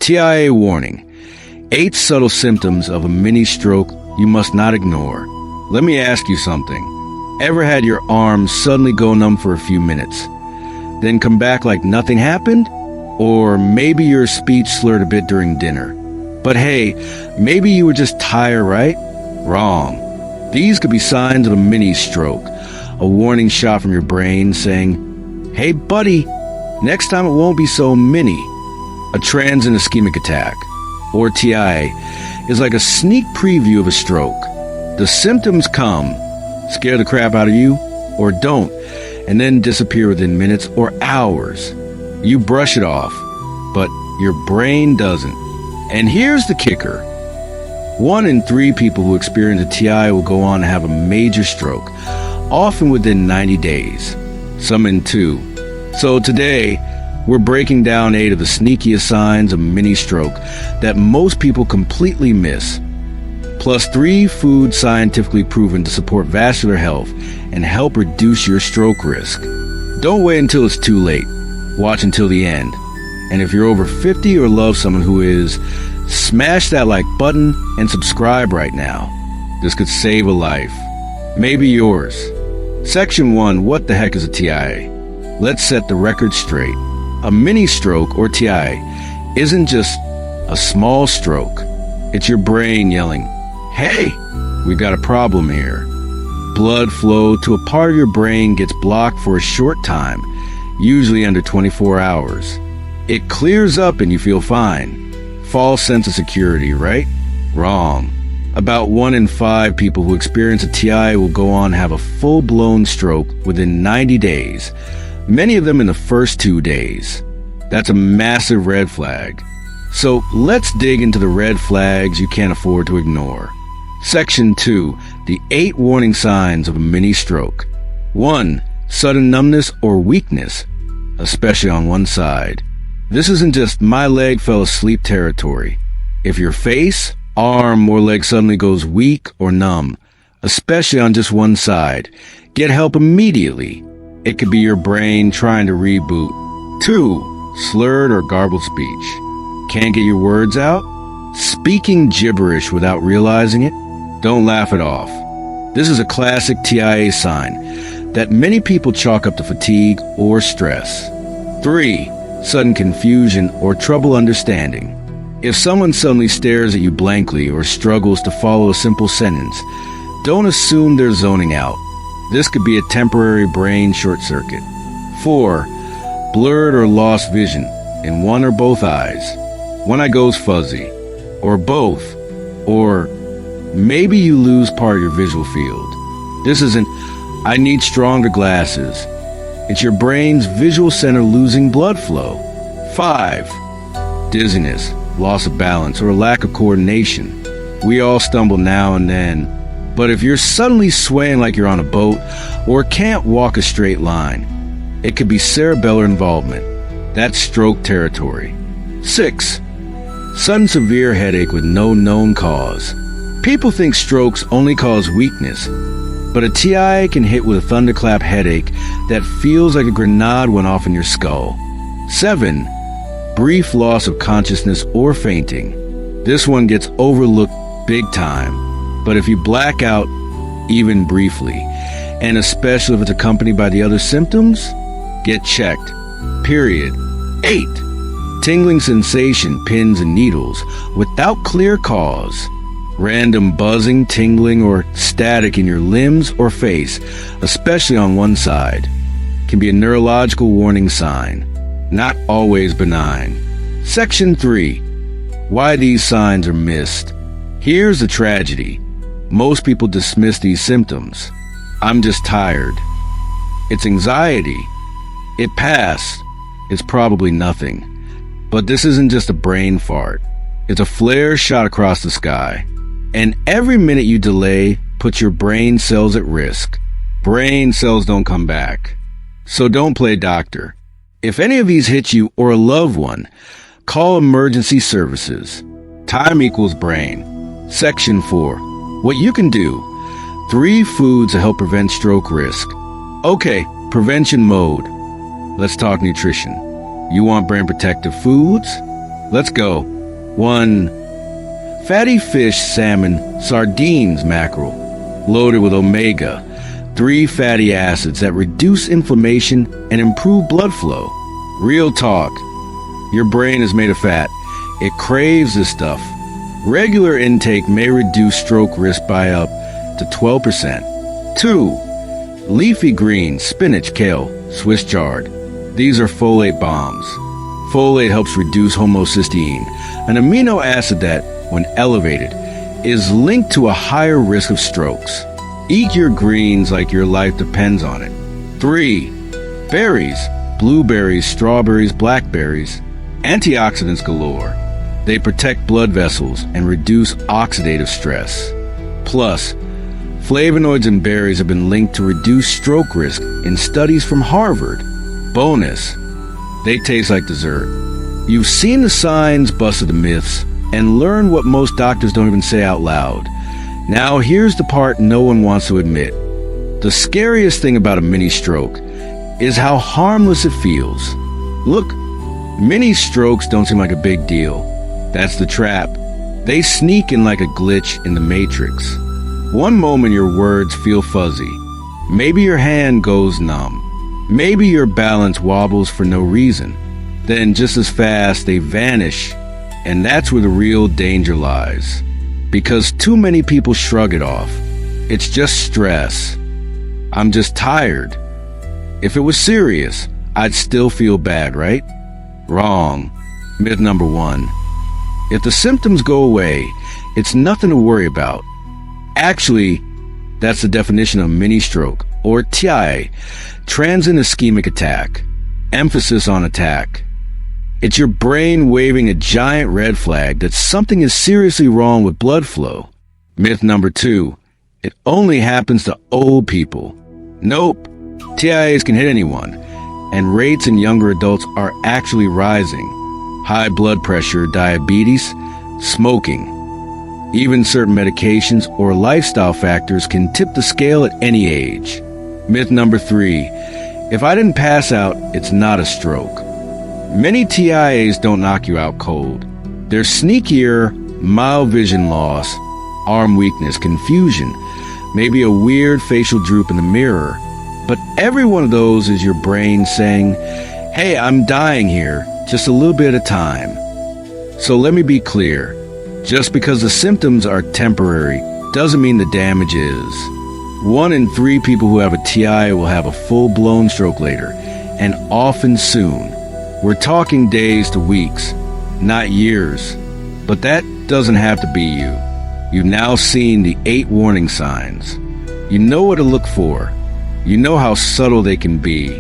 TIA warning. 8 subtle symptoms of a mini stroke you must not ignore. Let me ask you something. Ever had your arms suddenly go numb for a few minutes, then come back like nothing happened? Or maybe your speech slurred a bit during dinner. But hey, maybe you were just tired, right? Wrong. These could be signs of a mini stroke, a warning shot from your brain saying, hey buddy, next time it won't be so mini. A transient ischemic attack, or TIA, is like a sneak preview of a stroke. The symptoms come, scare the crap out of you, or don't, and then disappear within minutes or hours. You brush it off, but your brain doesn't. And here's the kicker. 1 in 3 people who experience a TIA will go on to have a major stroke, often within 90 days, some in 2. So today, we're breaking down 8 of the sneakiest signs of mini stroke that most people completely miss, plus 3 foods scientifically proven to support vascular health and help reduce your stroke risk. Don't wait until it's too late. Watch until the end. And if you're over 50 or love someone who is, smash that like button and subscribe right now. This could save a life. Maybe yours. Section 1, what the heck is a TIA? Let's set the record straight. A mini stroke, or TIA, isn't just a small stroke. It's your brain yelling, hey, we've got a problem here. Blood flow to a part of your brain gets blocked for a short time, usually under 24 hours. It clears up and you feel fine. False sense of security, right? Wrong. About 1 in 5 people who experience a TIA will go on to have a full-blown stroke within 90 days. Many of them in the first 2 days. That's a massive red flag. So let's dig into the red flags you can't afford to ignore. Section 2, the 8 warning signs of a mini stroke. 1, sudden numbness or weakness, especially on one side. This isn't just my leg fell asleep territory. If your face, arm, or leg suddenly goes weak or numb, especially on just one side, get help immediately. It could be your brain trying to reboot. 2, slurred or garbled speech. Can't get your words out? Speaking gibberish without realizing it? Don't laugh it off. This is a classic TIA sign that many people chalk up to fatigue or stress. 3, sudden confusion or trouble understanding. If someone suddenly stares at you blankly or struggles to follow a simple sentence, don't assume they're zoning out. This could be a temporary brain short circuit. 4, blurred or lost vision in one or both eyes. One eye goes fuzzy, or both, or maybe you lose part of your visual field. This isn't, I need stronger glasses. It's your brain's visual center losing blood flow. 5, dizziness, loss of balance, or a lack of coordination. We all stumble now and then. But if you're suddenly swaying like you're on a boat or can't walk a straight line, it could be cerebellar involvement. That's stroke territory. 6, sudden severe headache with no known cause. People think strokes only cause weakness, but a TIA can hit with a thunderclap headache that feels like a grenade went off in your skull. 7, brief loss of consciousness or fainting. This one gets overlooked big time. But if you black out, even briefly, and especially if it's accompanied by the other symptoms, get checked. Period. 8, tingling sensation, pins and needles, without clear cause. Random buzzing, tingling, or static in your limbs or face, especially on one side, can be a neurological warning sign. Not always benign. Section 3, why these signs are missed. Here's the tragedy. Most people dismiss these symptoms. I'm just tired. It's anxiety. It passed. It's probably nothing. But this isn't just a brain fart. It's a flare shot across the sky. And every minute you delay puts your brain cells at risk. Brain cells don't come back. So don't play doctor. If any of these hit you or a loved one, call emergency services. Time equals brain. Section 4. What you can do. 3 foods to help prevent stroke risk. Okay, prevention mode. Let's talk nutrition. You want brain protective foods? Let's go. 1. Fatty fish, salmon, sardines, mackerel, loaded with omega-3 fatty acids that reduce inflammation and improve blood flow. Real talk. Your brain is made of fat. It craves this stuff. Regular intake may reduce stroke risk by up to 12%. 2. Leafy greens, spinach, kale, Swiss chard. These are folate bombs. Folate helps reduce homocysteine, an amino acid that, when elevated, is linked to a higher risk of strokes. Eat your greens like your life depends on it. 3. Berries, blueberries, strawberries, blackberries, antioxidants galore. They protect blood vessels and reduce oxidative stress. Plus, flavonoids in berries have been linked to reduce stroke risk in studies from Harvard. Bonus, they taste like dessert. You've seen the signs, busted the myths, and learned what most doctors don't even say out loud. Now here's the part no one wants to admit. The scariest thing about a mini stroke is how harmless it feels. Look, mini strokes don't seem like a big deal. That's the trap. They sneak in like a glitch in the Matrix. One moment your words feel fuzzy. Maybe your hand goes numb. Maybe your balance wobbles for no reason. Then just as fast they vanish. And that's where the real danger lies. Because too many people shrug it off. It's just stress. I'm just tired. If it was serious, I'd still feel bad, right? Wrong. Myth number 1. If the symptoms go away, it's nothing to worry about. Actually, that's the definition of mini stroke, or TIA, transient ischemic attack. Emphasis on attack. It's your brain waving a giant red flag that something is seriously wrong with blood flow. Myth number 2. It only happens to old people. Nope. TIAs can hit anyone, and rates in younger adults are actually rising. High blood pressure, diabetes, smoking. Even certain medications or lifestyle factors can tip the scale at any age. Myth number 3. If I didn't pass out, it's not a stroke. Many TIAs don't knock you out cold. They're sneakier, mild vision loss, arm weakness, confusion, maybe a weird facial droop in the mirror. But every one of those is your brain saying, hey, I'm dying here, just a little bit at a time. So let me be clear. Just because the symptoms are temporary doesn't mean the damage is. 1 in 3 people who have a TIA will have a full-blown stroke later, and often soon. We're talking days to weeks, not years. But that doesn't have to be you. You've now seen the 8 warning signs. You know what to look for. You know how subtle they can be.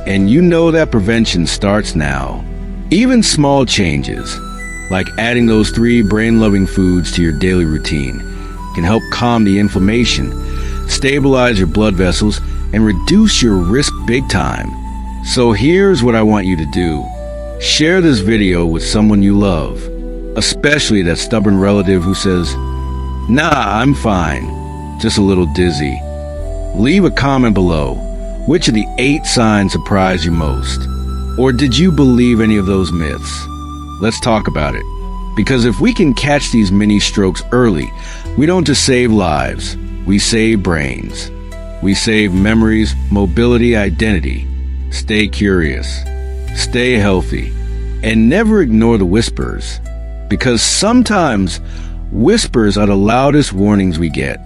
And you know that prevention starts now. Even small changes, like adding those 3 brain-loving foods to your daily routine, can help calm the inflammation, stabilize your blood vessels, and reduce your risk big time. So here's what I want you to do. Share this video with someone you love, especially that stubborn relative who says, nah, I'm fine, just a little dizzy. Leave a comment below. Which of the 8 signs surprised you most? Or did you believe any of those myths? Let's talk about it. Because if we can catch these mini strokes early, we don't just save lives, we save brains. We save memories, mobility, identity. Stay curious, stay healthy, and never ignore the whispers. Because sometimes whispers are the loudest warnings we get.